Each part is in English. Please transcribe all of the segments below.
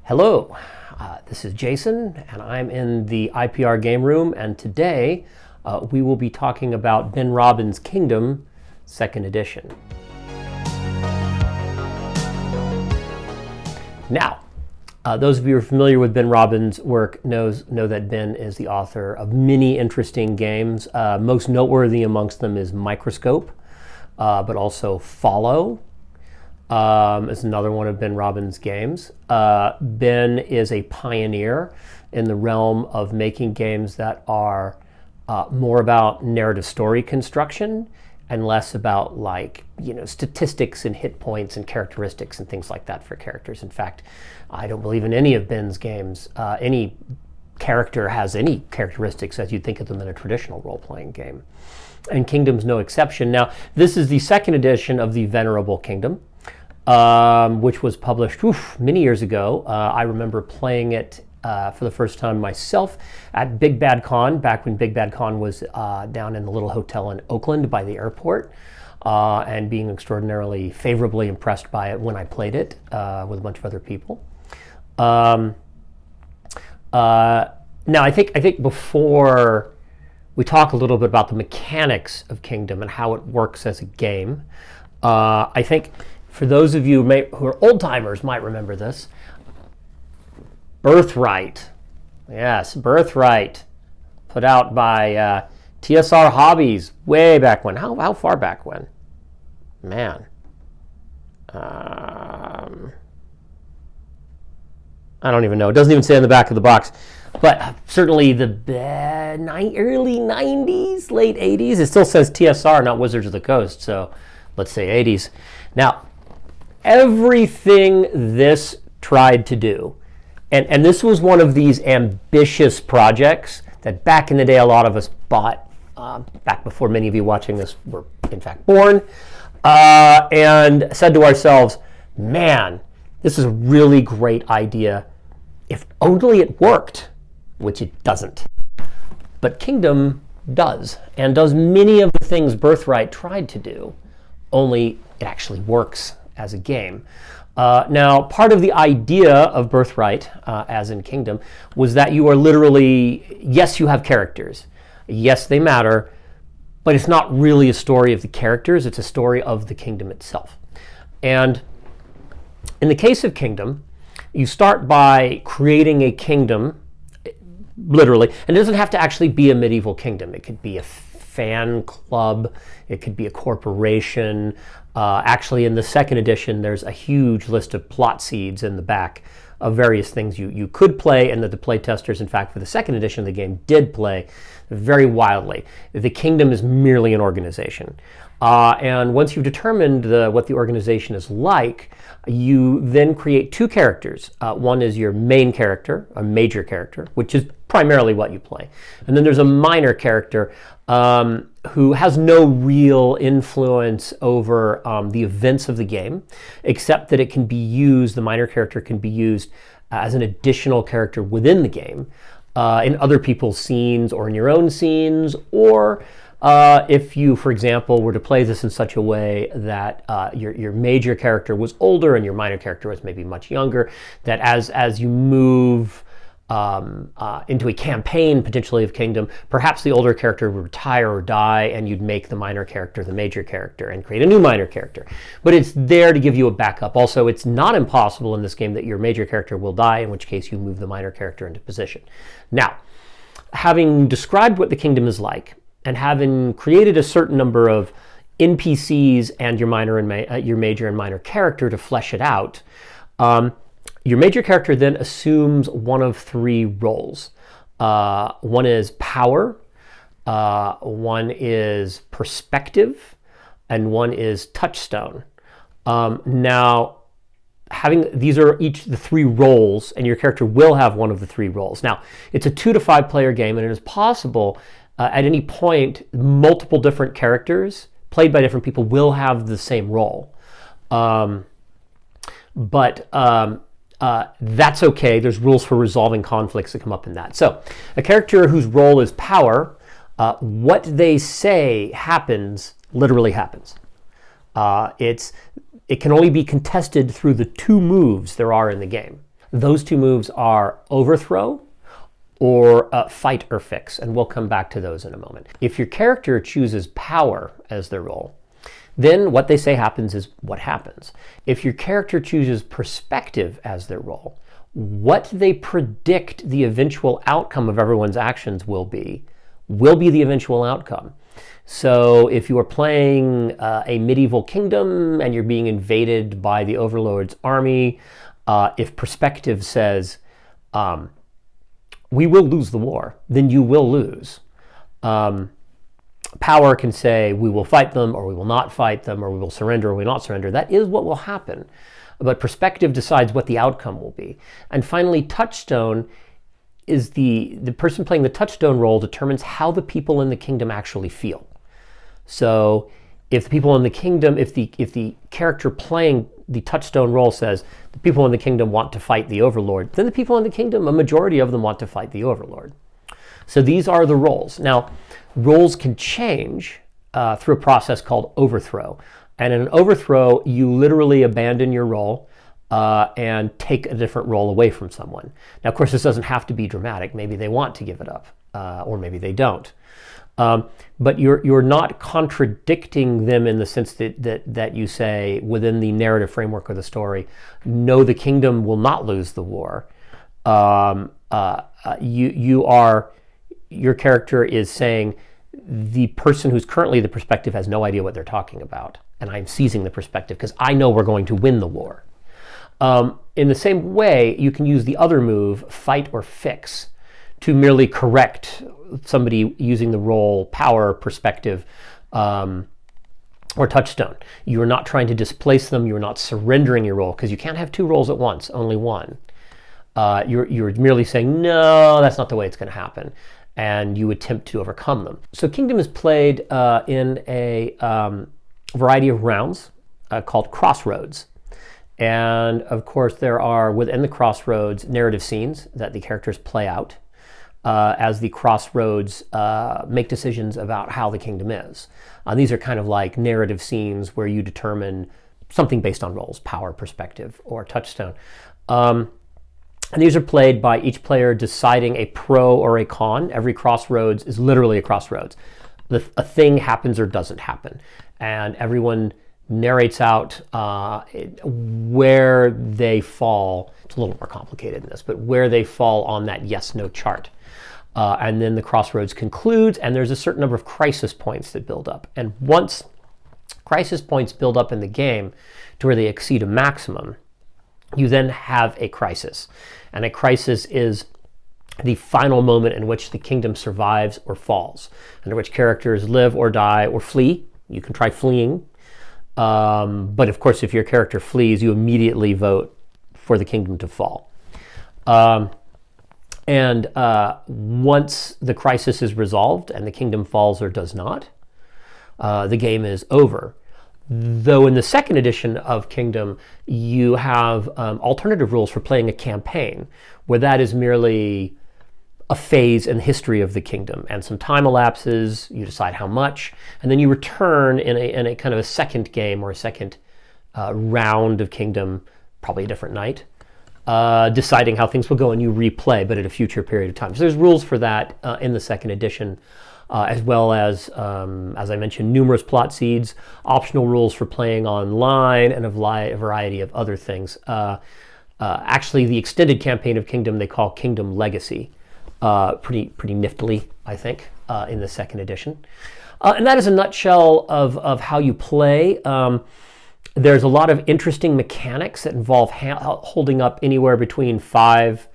Hello, this is Jason, and I'm in the IPR game room, and today we will be talking about Ben Robbins' Kingdom, 2nd edition. Now, those of you who are familiar with Ben Robbins' work know that Ben is the author of many interesting games. Most noteworthy amongst them is Microscope, but also Follow. Is another one of Ben Robbins' games. Ben is a pioneer in the realm of making games that are more about narrative story construction and less about statistics and hit points and characteristics and things like that for characters. In fact, I don't believe in any of Ben's games any character has any characteristics as you'd think of them in a traditional role-playing game. And Kingdom's no exception. Now, this is the 2nd edition of the Venerable Kingdom, which was published many years ago. I remember playing it for the first time myself at Big Bad Con, back when Big Bad Con was down in the little hotel in Oakland by the airport, and being extraordinarily favorably impressed by it when I played it with a bunch of other people. Now, I think before we talk a little bit about the mechanics of Kingdom and how it works as a game, I think for those of you who are old-timers might remember this. Birthright. Yes, Birthright. Put out by TSR Hobbies way back when. How far back when? Man. I don't even know. It doesn't even say on the back of the box. But certainly the early 90s, late 80s. It still says TSR, not Wizards of the Coast. So let's say 80s. Now, everything this tried to do, and this was one of these ambitious projects that back in the day a lot of us bought, back before many of you watching this were in fact born, and said to ourselves, man, this is a really great idea if only it worked, which it doesn't. But Kingdom does, and does many of the things Birthright tried to do, only it actually works as a game. Now, part of the idea of Birthright, as in Kingdom, was that you are literally, yes, you have characters. Yes, they matter, but it's not really a story of the characters, it's a story of the kingdom itself. And in the case of Kingdom, you start by creating a kingdom, literally, and it doesn't have to actually be a medieval kingdom. It could be a fan club, it could be a corporation. Actually, in the 2nd edition, there's a huge list of plot seeds in the back of various things you could play, and that the play testers, in fact, for the 2nd edition of the game did play very wildly. The kingdom is merely an organization. And once you've determined what the organization is like, you then create 2 characters. One is your main character, a major character, which is primarily what you play. And then there's a minor character who has no real influence over the events of the game, except that it can be used, the minor character can be used as an additional character within the game, in other people's scenes or in your own scenes, or if you, for example, were to play this in such a way that your major character was older and your minor character was maybe much younger, that as you move into a campaign potentially of Kingdom, perhaps the older character would retire or die, and you'd make the minor character the major character and create a new minor character. But it's there to give you a backup. Also, it's not impossible in this game that your major character will die, in which case you move the minor character into position. Now, having described what the kingdom is like, and having created a certain number of NPCs and your major and minor character to flesh it out, your major character then assumes one of 3 roles. One is power, one is perspective, and one is touchstone. Now, these are each the 3 roles, and your character will have one of the 3 roles. Now, it's a 2 to 5 player game, and it is possible at any point multiple different characters played by different people will have the same role. But that's okay. There's rules for resolving conflicts that come up in that. So a character whose role is power, what they say happens, literally happens. It can only be contested through the 2 moves there are in the game. Those two moves are overthrow or fight or fix, and we'll come back to those in a moment. If your character chooses power as their role, then what they say happens is what happens. If your character chooses perspective as their role, what they predict the eventual outcome of everyone's actions will be the eventual outcome. So if you are playing a medieval kingdom and you're being invaded by the overlord's army, if perspective says, we will lose the war, then you will lose. Power can say, we will fight them, or we will not fight them, or we will surrender, or we will not surrender. That is what will happen. But perspective decides what the outcome will be. And finally, touchstone is the person playing the touchstone role determines how the people in the kingdom actually feel. So if the people in the kingdom, if the character playing the touchstone role says the people in the kingdom want to fight the overlord, then the people in the kingdom, a majority of them want to fight the overlord. So these are the roles. Now, roles can change through a process called overthrow. And in an overthrow, you literally abandon your role and take a different role away from someone. Now, of course, this doesn't have to be dramatic. Maybe they want to give it up, or maybe they don't. But you're not contradicting them in the sense that you say within the narrative framework of the story, no, the kingdom will not lose the war. Your character is saying the person who's currently the perspective has no idea what they're talking about, and I'm seizing the perspective because I know we're going to win the war. In the same way, you can use the other move, fight or fix, to merely correct somebody using the role power, perspective, or touchstone. You're not trying to displace them. You're not surrendering your role, because you can't have two roles at once, only one. You're merely saying, no, that's not the way it's going to happen. And you attempt to overcome them. So Kingdom is played in a variety of rounds called Crossroads. And of course, there are within the Crossroads narrative scenes that the characters play out as the Crossroads make decisions about how the kingdom is. These are kind of like narrative scenes where you determine something based on roles, power, perspective, or touchstone. And these are played by each player deciding a pro or a con. Every Crossroads is literally a crossroads. A thing happens or doesn't happen. And everyone narrates out where they fall. It's a little more complicated than this, but where they fall on that yes-no chart. And then the Crossroads concludes, and there's a certain number of crisis points that build up. And once crisis points build up in the game to where they exceed a maximum, you then have a crisis. And a crisis is the final moment in which the kingdom survives or falls, under which characters live or die or flee. You can try fleeing. But of course, if your character flees, you immediately vote for the kingdom to fall. And once the crisis is resolved and the kingdom falls or does not, the game is over. Though in the second edition of Kingdom, you have alternative rules for playing a campaign, where that is merely a phase in the history of the kingdom, and some time elapses, you decide how much, and then you return in a kind of a second game or a second round of Kingdom, probably a different night, deciding how things will go, and you replay, but at a future period of time. So there's rules for that in the second edition. As well as I mentioned, numerous plot seeds, optional rules for playing online, and a variety of other things. Actually, the extended campaign of Kingdom they call Kingdom Legacy. Pretty niftily, I think, in the second edition. And that is a nutshell of how you play. There's a lot of interesting mechanics that involve holding up anywhere between 5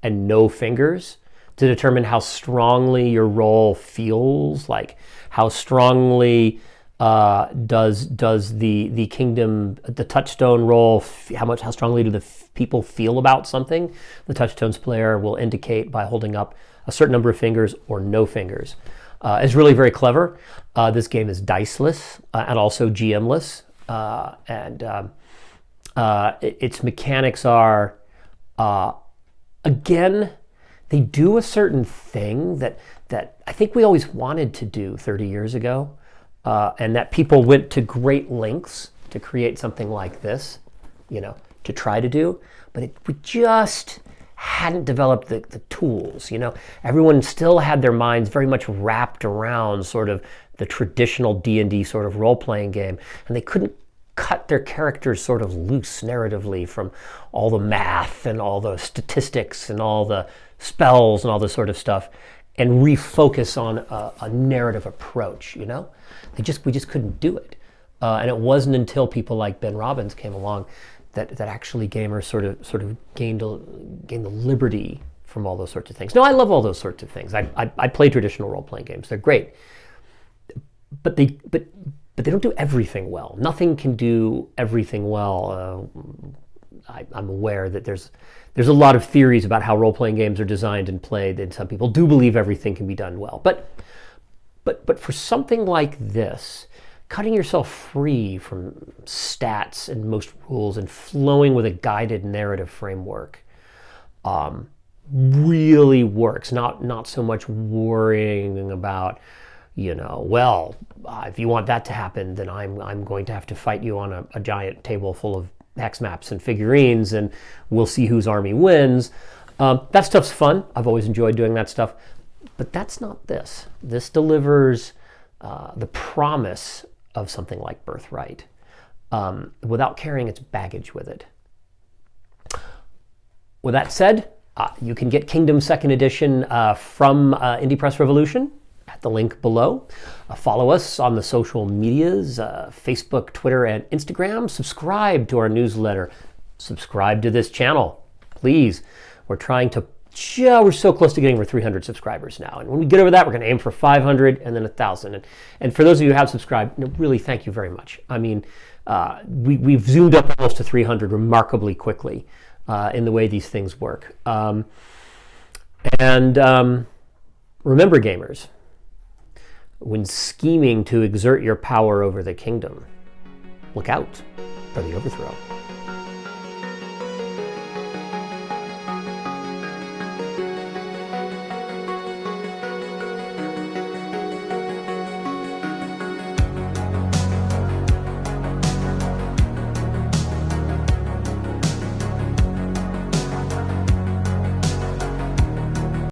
and no fingers to determine how strongly your role feels, like how strongly does the kingdom, the touchstone role, how strongly do the people feel about something. The touchstones player will indicate by holding up a certain number of fingers or no fingers. It's really very clever. This game is diceless and also GM-less, and its mechanics are, again, they do a certain thing that I think we always wanted to do 30 years ago, and that people went to great lengths to create something like this. You know, to try to do, but we just hadn't developed the tools. Everyone still had their minds very much wrapped around sort of the traditional D&D sort of role-playing game, and they couldn't cut their characters sort of loose narratively from all the math and all the statistics and all the spells and all this sort of stuff, and refocus on a narrative approach. We just couldn't do it, and it wasn't until people like Ben Robbins came along that actually gamers sort of gained the liberty from all those sorts of things. No, I love all those sorts of things. I play traditional role-playing games. They're great, but they don't do everything well. Nothing can do everything well. I'm aware that there's a lot of theories about how role-playing games are designed and played, and some people do believe everything can be done well. But for something like this, cutting yourself free from stats and most rules and flowing with a guided narrative framework really works. Not so much worrying about, if you want that to happen, then I'm going to have to fight you on a giant table full of hex maps and figurines, and we'll see whose army wins. That stuff's fun. I've always enjoyed doing that stuff. But that's not this. This delivers the promise of something like Birthright without carrying its baggage with it. With that said, you can get Kingdom 2nd Edition from Indie Press Revolution at the link below. Follow us on the social medias, Facebook, Twitter, and Instagram. Subscribe to our newsletter. Subscribe to this channel, please. We're so close to getting over 300 subscribers now. And when we get over that, we're going to aim for 500 and then 1,000. And for those of you who have subscribed, really thank you very much. I mean, we've zoomed up almost to 300 remarkably quickly in the way these things work. Remember, gamers, when scheming to exert your power over the kingdom, look out for the overthrow.